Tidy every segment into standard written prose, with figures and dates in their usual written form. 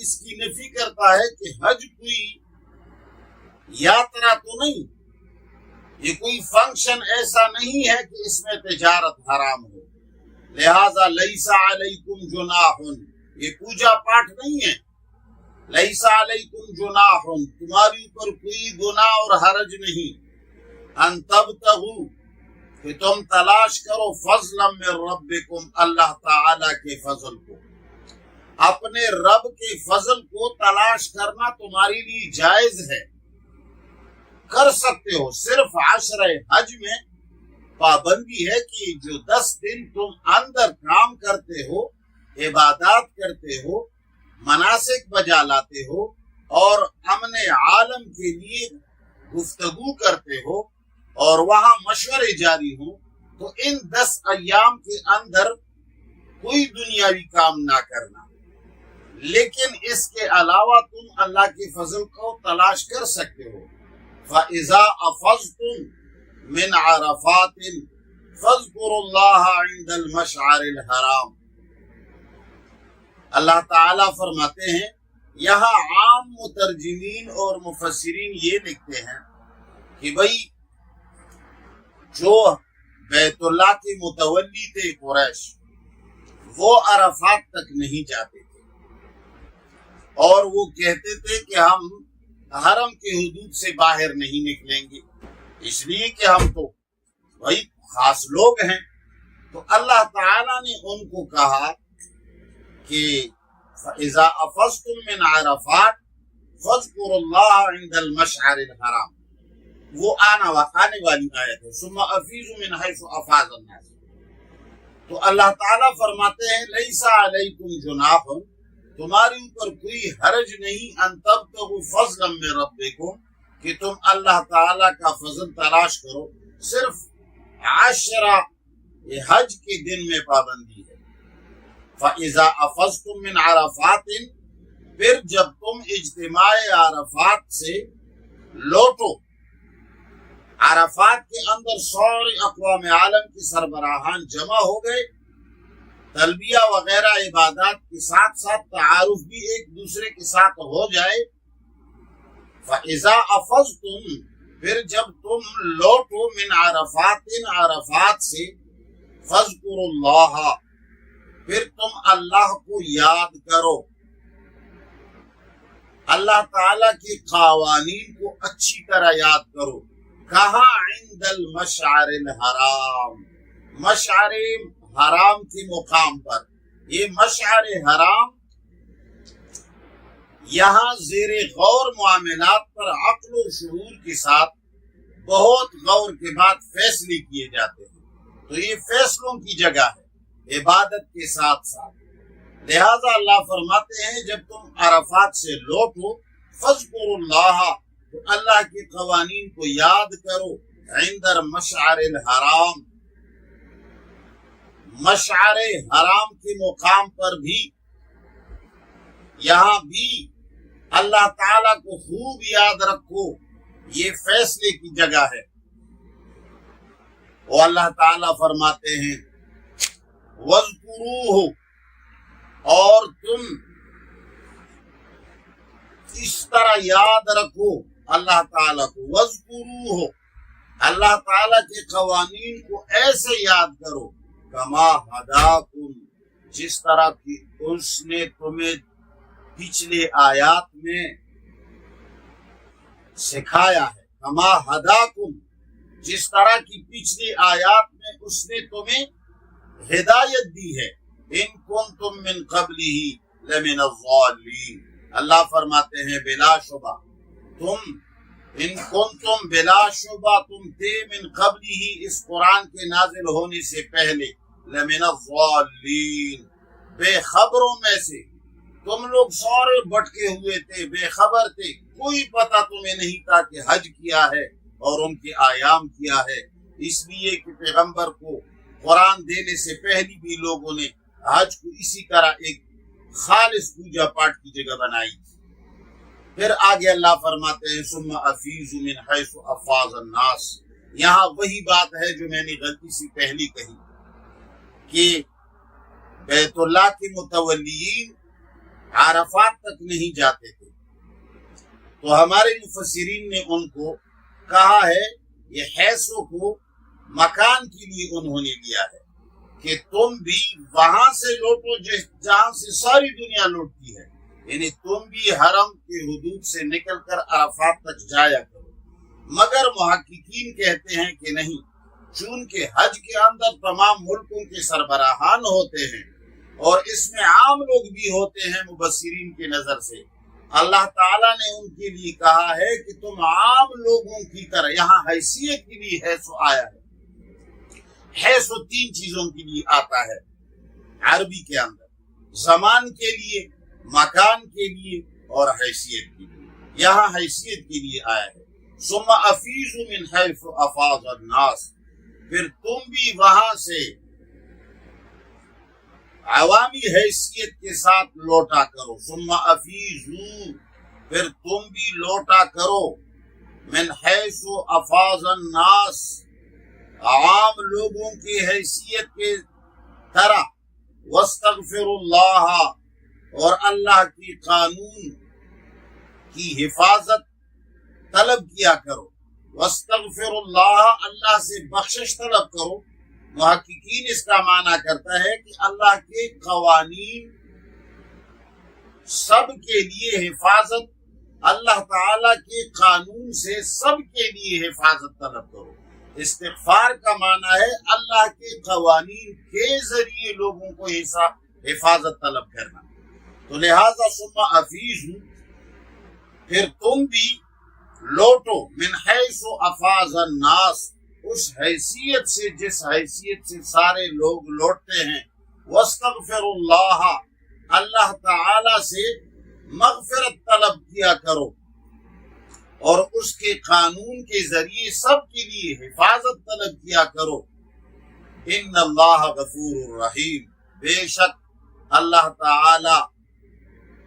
اس کی نفی کرتا ہے کہ حج کوئی یاترا تو نہیں، یہ کوئی فنکشن ایسا نہیں ہے کہ اس میں تجارت حرام ہو، لہذا لیس علیکم جناح، یہ پوجا پاٹ نہیں ہے، لیس علیکم جناح، تمہاری اوپر کوئی گناہ اور حرج نہیں، ان تبتغوا، کہ تم تلاش کرو فضلا من ربکم، اللہ تعالی کے فضل کو، اپنے رب کے فضل کو تلاش کرنا تمہارے لیے جائز ہے، کر سکتے ہو۔ صرف عشر حج میں پابندی ہے کہ جو 10 دن تم اندر کام کرتے ہو، عبادات کرتے ہو، مناسک بجا لاتے ہو اور امن عالم کے لیے گفتگو کرتے ہو اور وہاں مشورے جاری ہوں، تو ان 10 ایام کے اندر کوئی دنیاوی کام نہ کرنا، لیکن اس کے علاوہ تم اللہ کے فضل کو تلاش کر سکتے ہو۔ فَإِذَا أَفَضْتُم مِّنْ عَرَفَاتٍ فَاذْكُرُوا اللَّهَ عِندَ الْمَشْعَرِ الْحَرَامِ، اللہ تعالیٰ فرماتے ہیں، یہاں عام مترجمین اور مفسرین یہ لکھتے ہیں کہ بھئی جو بیت اللہ کے متولی تھے قریش، وہ عرفات تک نہیں جاتے تھے اور وہ کہتے تھے کہ ہم حرم کے حدود سے باہر نہیں نکلیں گے، اس لیے کہ ہم تو بھائی خاص لوگ ہیں۔ تو اللہ تعالیٰ نے ان کو کہا کہ فَإِذَا أَفَضْتُم مِّنْ عَرَفَاتٍ فَاذْكُرُوا اللَّهَ عِندَ الْمَشْعَرِ الْحَرَامِ، وہ آنے والی آیت ہے، ثُمَّ أَفِيضُوا مِنْ حَيْثُ أَفَاضَ النَّاسُ۔ تو اللہ تعالیٰ فرماتے ہیں لیس علیکم جناح، تمہاری اوپر کوئی حرج نہیں، ان تبتغوا فضلا من ربکم، کہ تم اللہ تعالیٰ کا فضل تلاش کرو، صرف 10 حج کے دن میں پابندی ہے۔ فَإِذَا أَفَضْتُم مِّنْ عَرَفَاتٍ، پھر جب تم اجتماع عرفات سے لوٹو، عرفات کے اندر سارے اقوام عالم کے سربراہان جمع ہو گئے، تلبیہ وغیرہ عبادات کے ساتھ ساتھ تعارف بھی ایک دوسرے کے ساتھ ہو جائے۔ فَإِذَا أَفَضْتُم، پھر جب تم لوٹو من عرفات، عرفات سے، فَاذْكُرُوا اللَّهَ، پھر تم اللہ کو یاد کرو، اللہ تعالیٰ کے قوانین کو اچھی طرح یاد کرو۔ کہاں؟ عند المشعر الحرام، مشعر حرام کے مقام پر۔ یہ مشعر حرام یہاں زیر غور معاملات پر عقل و شعور کے ساتھ بہت غور کے بعد فیصلے کیے جاتے ہیں، تو یہ فیصلوں کی جگہ ہے عبادت کے ساتھ ساتھ۔ لہذا اللہ فرماتے ہیں جب تم عرفات سے لوٹو، فَاذْكُرُوا اللَّهَ، تو اللہ کے قوانین کو یاد کرو، عند مشعر الحرام، مشعر حرام کے مقام پر بھی، یہاں بھی اللہ تعالیٰ کو خوب یاد رکھو، یہ فیصلے کی جگہ ہے۔ وہ اللہ تعالیٰ فرماتے ہیں وَاذْكُرُوهُ، اور تم اس طرح یاد رکھو اللہ تعالیٰ کو، وَاذْكُرُوهُ، اللہ تعالیٰ کے قوانین کو ایسے یاد کرو، کما ہداکم، جس طرح کی اس نے تمہیں پچھلے آیات میں سکھایا ہے، کما ہداکم، جس طرح کی پچھلی آیات میں اس نے تمہیں ہدایت دی ہے، ان کنتم من قبلہ لمن الضالین، اللہ فرماتے ہیں بلا شبہ تم، ان کنتم بلا شبہ تم تھے، من قبلہ، اس قرآن کے نازل ہونے سے پہلے، لمن الضالین، بے خبروں میں سے، تم لوگ سارے بٹکے ہوئے تھے، بے خبر تھے، کوئی پتہ تمہیں نہیں تھا کہ حج کیا ہے اور ان کے آیام کیا ہے، اس لیے کہ پیغمبر کو قرآن دینے سے پہلی بھی لوگوں نے حج کو اسی طرح ایک خالص پوجا پاٹ کی جگہ بنائی تھی۔ پھر آگے اللہ فرماتے ہیں ثم افیضوا من حیث افاض الناس، یہاں وہی بات ہے جو میں نے غلطی سے پہلی کہی کہ بیت اللہ کے متولیین عرفات تک نہیں جاتے تھے. تو ہمارے مفسرین نے ان کو کہا ہے یہ حیثو کو مکان کے لیے انہوں نے لیا ہے کہ تم بھی وہاں سے لوٹو جہاں سے ساری دنیا لوٹتی ہے، یعنی تم بھی حرم کے حدود سے نکل کر عرفات تک جایا کرو. مگر محققین کہتے ہیں کہ نہیں، چونکہ حج کے اندر تمام ملکوں کے سربراہان ہوتے ہیں اور اس میں عام لوگ بھی ہوتے ہیں مبصرین کی نظر سے، اللہ تعالیٰ نے ان کے لیے کہا ہے کہ تم عام لوگوں کی طرح، یہاں حیثیت کے لیے حیثو آیا ہے. حیثو 3 چیزوں کے لیے آتا ہے عربی کے اندر: زمان کے لیے، مکان کے لیے اور حیثیت کے لیے. یہاں حیثیت کے لیے آیا ہے. ثم افیضوا من حیث افاض الناس، پھر تم بھی وہاں سے عوامی حیثیت کے ساتھ لوٹا کرو. ثم افیضوا، پھر تم بھی لوٹا کرو، من حیث افاض الناس، عام لوگوں کی حیثیت کے طرح. واستغفر اللہ، اور اللہ کی قانون کی حفاظت طلب کیا کرو. واستغفر اللہ، اللہ سے بخشش طلب کرو. محققین اس کا معنی کرتا ہے کہ اللہ کے قوانین سب کے لیے حفاظت، اللہ تعالی کے قانون سے سب کے لیے حفاظت طلب کرو. استغفار کا معنی ہے اللہ کے قوانین کے ذریعے لوگوں کو حفاظت طلب کرنا. تو لہذا ثم افیضوا، پھر تم بھی لوٹو، من حیث افاض الناس، اس حیثیت سے جس حیثیت سے سارے لوگ لوٹتے ہیں. واستغفر اللہ، اللہ تعالی سے مغفرت طلب کیا کرو اور اس کے قانون کے ذریعے سب کے لیے حفاظت طلب کیا کرو. ان اللہ غفور رحیم، بے شک اللہ تعالی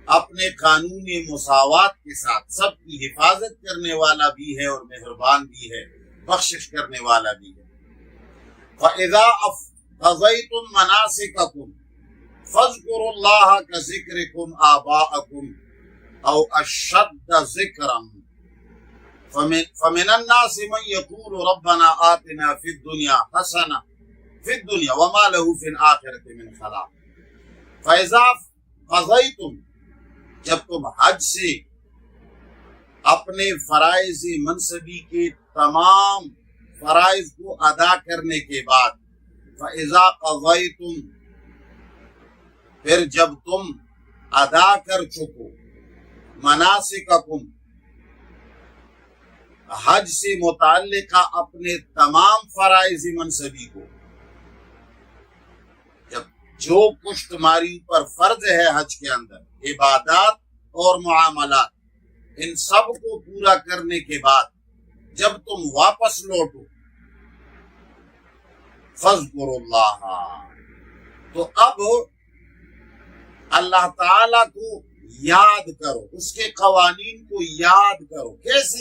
اپنے قانون مساوات کے ساتھ سب کی حفاظت کرنے والا بھی ہے اور مہربان بھی ہے، بخشش کرنے والا بھی ہے. فَإِذَا قَضَيْتُم مَّنَاسِكَكُمْ فَاذْكُرُوا اللَّهَ كَذِكْرِكُمْ آبَاءَكُمْ أَوْ أَشَدَّ ذِكْرًا فَمِنَ النَّاسِ مَن يَقُولُ رَبَّنَا آتِنَا فِي الدُّنْيَا حَسَنَةً وَمَا لَهُ فِي الْآخِرَةِ مِنْ خَلَاقٍ. فَإِذَا قَضَيْتُم، جب تم حج سے اپنے فرائض منصبی کے تمام فرائض کو ادا کرنے کے بعد، فَإِذَا قَضَيْتُم، پھر جب تم ادا کر چکو، مناسککم، حج سے متعلقہ اپنے تمام فرائض منصبی کو، جب جو کچھ تمہاری اوپر فرض ہے حج کے اندر، عبادات اور معاملات، ان سب کو پورا کرنے کے بعد جب تم واپس لوٹو، فاذکروا اللہ، تو اب اللہ تعالی کو یاد کرو، اس کے قوانین کو یاد کرو. کیسے؟